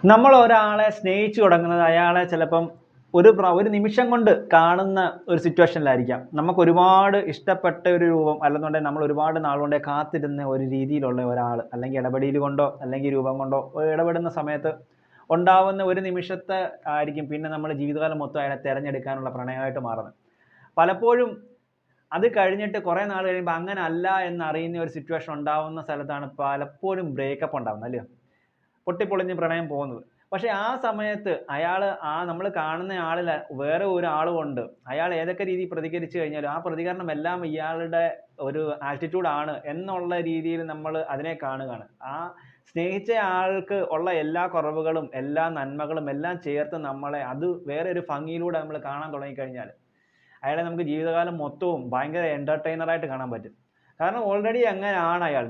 നമ്മൾ ഒരാളെ സ്നേഹിച്ചു തുടങ്ങുന്നത് അയാളെ ചിലപ്പം ഒരു നിമിഷം കൊണ്ട് കാണുന്ന ഒരു സിറ്റുവേഷനിലായിരിക്കാം. നമുക്ക് ഒരുപാട് ഇഷ്ടപ്പെട്ട ഒരു രൂപം അല്ലെന്നുണ്ടെങ്കിൽ നമ്മൾ ഒരുപാട് നാളുകൊണ്ടേ കാത്തിരുന്ന ഒരു രീതിയിലുള്ള ഒരാൾ അല്ലെങ്കിൽ ഇടപെടൽ കൊണ്ടോ അല്ലെങ്കിൽ രൂപം കൊണ്ടോ ഇടപെടുന്ന സമയത്ത് ഉണ്ടാവുന്ന ഒരു നിമിഷത്തെ ആയിരിക്കും പിന്നെ നമ്മൾ ജീവിതകാലം മൊത്തം അയാളെ തിരഞ്ഞെടുക്കാനുള്ള പ്രണയമായിട്ട് മാറുന്നത്. പലപ്പോഴും അത് കഴിഞ്ഞിട്ട് കുറേ നാൾ കഴിയുമ്പോൾ അങ്ങനെ അല്ല എന്നറിയുന്ന ഒരു സിറ്റുവേഷൻ ഉണ്ടാവുന്ന സ്ഥലത്താണ് പലപ്പോഴും ബ്രേക്കപ്പ് ഉണ്ടാവുന്നത്, അല്ലയോ? പൊട്ടിപ്പൊളിഞ്ഞ് പ്രണയം പോകുന്നത്. പക്ഷെ ആ സമയത്ത് നമ്മൾ കാണുന്ന ആളിൽ വേറെ ഒരാളുമുണ്ട്. അയാൾ ഏതൊക്കെ രീതിയിൽ പ്രതികരിച്ചു കഴിഞ്ഞാലും ആ പ്രതികരണം എല്ലാം ഇയാളുടെ ഒരു ആറ്റിറ്റ്യൂഡ് ആണ് എന്നുള്ള രീതിയിൽ നമ്മൾ അതിനെ കാണുകയാണ്. ആ സ്നേഹിച്ച ആൾക്ക് ഉള്ള എല്ലാ കുറവുകളും എല്ലാ നന്മകളും എല്ലാം ചേർത്ത് നമ്മളെ അത് വേറെ ഒരു ഭംഗിയിലൂടെ നമ്മൾ കാണാൻ തുടങ്ങിക്കഴിഞ്ഞാൽ അയാളെ നമുക്ക് ജീവിതകാലം മൊത്തവും ഭയങ്കര എൻ്റർടൈനറായിട്ട് കാണാൻ പറ്റും. കാരണം ഓൾറെഡി അങ്ങനെയാണ് അയാൾ.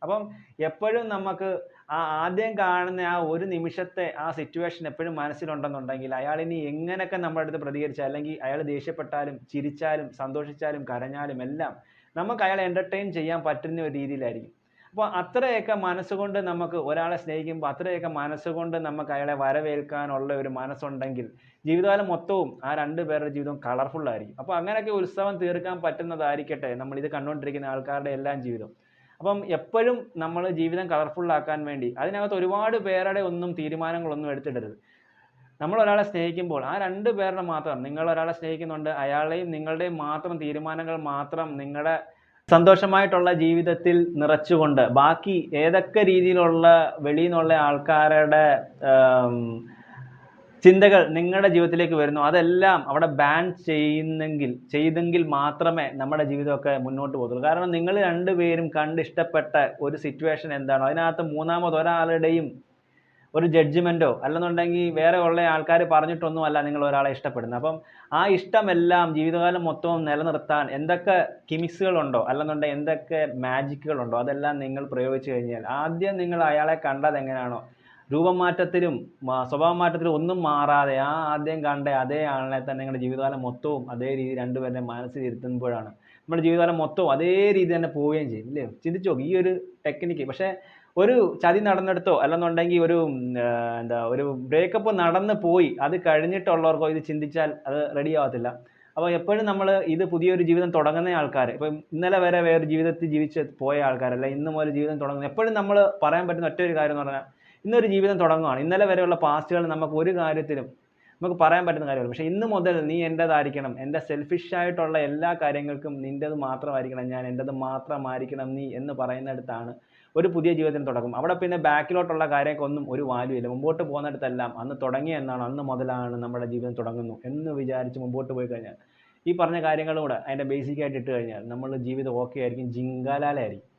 അപ്പം എപ്പോഴും നമുക്ക് ആദ്യം കാണുന്ന ആ ഒരു നിമിഷത്തെ ആ സിറ്റുവേഷൻ എപ്പോഴും മനസ്സിലുണ്ടെന്നുണ്ടെങ്കിൽ അയാൾ ഇനി എങ്ങനെയൊക്കെ നമ്മുടെ അടുത്ത് പ്രതികരിച്ചാൽ അല്ലെങ്കിൽ അയാൾ ദേഷ്യപ്പെട്ടാലും ചിരിച്ചാലും സന്തോഷിച്ചാലും കരഞ്ഞാലും എല്ലാം നമുക്ക് അയാളെ എൻ്റർടൈൻ ചെയ്യാൻ പറ്റുന്ന ഒരു രീതിയിലായിരിക്കും. അപ്പോൾ അത്രയൊക്കെ മനസ്സുകൊണ്ട് നമുക്ക് ഒരാളെ സ്നേഹിക്കുമ്പോൾ അത്രയൊക്കെ മനസ്സുകൊണ്ട് നമുക്ക് അയാളെ വരവേൽക്കാനുള്ള ഒരു മനസ്സുണ്ടെങ്കിൽ ജീവിതകാലം മൊത്തവും ആ രണ്ടുപേരുടെ ജീവിതം കളർഫുൾ ആയിരിക്കും. അപ്പോൾ അങ്ങനെയൊക്കെ ഉത്സവം തീർക്കാൻ പറ്റുന്നതായിരിക്കട്ടെ നമ്മളിത് കണ്ടുകൊണ്ടിരിക്കുന്ന ആൾക്കാരുടെ എല്ലാം ജീവിതം. അപ്പം എപ്പോഴും നമ്മൾ ജീവിതം കളർഫുൾ ആക്കാൻ വേണ്ടി അതിനകത്ത് ഒരുപാട് പേരുടെ ഒന്നും തീരുമാനങ്ങളൊന്നും എടുത്തിടരുത്. നമ്മൾ ഒരാളെ സ്നേഹിക്കുമ്പോൾ ആ രണ്ട് പേരുടെ മാത്രം, നിങ്ങൾ ഒരാളെ സ്നേഹിക്കുന്നുണ്ട് അയാളെയും നിങ്ങളുടെയും മാത്രം തീരുമാനങ്ങൾ മാത്രം നിങ്ങളുടെ സന്തോഷമായിട്ടുള്ള ജീവിതത്തിൽ നിറച്ചുകൊണ്ട് ബാക്കി ഏതൊക്കെ രീതിയിലുള്ള വെളിയിൽ നിന്നുള്ള ആൾക്കാരുടെ ചിന്തകൾ നിങ്ങളുടെ ജീവിതത്തിലേക്ക് വരുന്നു അതെല്ലാം അവിടെ ബാൻ ചെയ്തെങ്കിൽ മാത്രമേ നമ്മുടെ ജീവിതമൊക്കെ മുന്നോട്ട് പോകത്തുള്ളൂ. കാരണം നിങ്ങൾ രണ്ടുപേരും കണ്ടിഷ്ടപ്പെട്ട ഒരു സിറ്റുവേഷൻ എന്താണോ അതിനകത്ത് മൂന്നാമത് ഒരാളുടെയും ഒരു ജഡ്ജ്മെന്റോ അല്ലെന്നുണ്ടെങ്കിൽ വേറെ ഉള്ള ആൾക്കാർ പറഞ്ഞിട്ടൊന്നും അല്ല നിങ്ങൾ ഒരാളെ ഇഷ്ടപ്പെടുന്നത്. അപ്പം ആ ഇഷ്ടമെല്ലാം ജീവിതകാലം മൊത്തവും നിലനിർത്താൻ എന്തൊക്കെ കിമിക്സുകളുണ്ടോ അല്ലെന്നുണ്ടെങ്കിൽ എന്തൊക്കെ മാജിക്കുകളുണ്ടോ അതെല്ലാം നിങ്ങൾ പ്രയോഗിച്ചു കഴിഞ്ഞാൽ ആദ്യം നിങ്ങൾ അയാളെ കണ്ടത് എങ്ങനെയാണോ രൂപം മാറ്റത്തിലും സ്വഭാവ മാറ്റത്തിലും ഒന്നും മാറാതെ ആ ആദ്യം കണ്ട അതേ ആളിനെ തന്നെ നിങ്ങളുടെ ജീവിതകാലം മൊത്തവും അതേ രീതി രണ്ടുപേരുടെ മനസ്സിൽ ഇരുത്തുമ്പോഴാണ് നമ്മുടെ ജീവിതകാലം മൊത്തവും അതേ രീതി തന്നെ പോവുകയും ചെയ്യും, ഇല്ലേ? ചിന്തിച്ചോ ഈ ഒരു ടെക്നിക്ക്. പക്ഷേ ഒരു ചതി നടന്നെടുത്തോ അല്ലെന്നുണ്ടെങ്കിൽ ഒരു ബ്രേക്കപ്പ് നടന്നു പോയി അത് കഴിഞ്ഞിട്ടുള്ളവർക്കോ ഇത് ചിന്തിച്ചാൽ അത് റെഡി ആവത്തില്ല. അപ്പോൾ എപ്പോഴും നമ്മൾ ഇത് പുതിയൊരു ജീവിതം തുടങ്ങുന്ന ആൾക്കാർ, ഇപ്പം ഇന്നലെ വരെ വേറെ ജീവിതത്തിൽ ജീവിച്ച് പോയ ആൾക്കാരല്ല ഇന്നും ഒരു ജീവിതം തുടങ്ങുന്നത്, എപ്പോഴും നമ്മൾ പറയാൻ പറ്റുന്ന ഒറ്റ ഒരു കാര്യം എന്ന് പറഞ്ഞാൽ ഇന്നൊരു ജീവിതം തുടങ്ങുകയാണ്. ഇന്നലെ വരെയുള്ള പാസ്റ്റുകൾ നമുക്ക് ഒരു കാര്യത്തിലും നമുക്ക് പറയാൻ പറ്റുന്ന കാര്യമാണ്. പക്ഷേ ഇന്ന് മുതൽ നീ എൻ്റേതായിരിക്കണം, എൻ്റെ സെൽഫിഷായിട്ടുള്ള എല്ലാ കാര്യങ്ങൾക്കും നിൻ്റേത് മാത്രമായിരിക്കണം, ഞാൻ എൻ്റേത് മാത്രമായിരിക്കണം നീ എന്ന് പറയുന്നിടത്താണ് ഒരു പുതിയ ജീവിതത്തിന് തുടങ്ങും. അവിടെ പിന്നെ ബാക്കിലോട്ടുള്ള കാര്യങ്ങൾക്കൊന്നും ഒരു വാല്യൂ ഇല്ല. മുമ്പോട്ട് പോകുന്നിടത്തെല്ലാം അന്ന് തുടങ്ങിയ എന്നാണ് അന്ന് മുതലാണ് നമ്മുടെ ജീവിതം തുടങ്ങുന്നു എന്ന് വിചാരിച്ച് മുമ്പോട്ട് പോയി കഴിഞ്ഞാൽ ഈ പറഞ്ഞ കാര്യങ്ങളും കൂടെ അതിൻ്റെ ബേസിക്കായിട്ട് ഇട്ട് കഴിഞ്ഞാൽ നമ്മളുടെ ജീവിതം ഓക്കെ ആയിരിക്കും, ജിങ്കാലാലായിരിക്കും.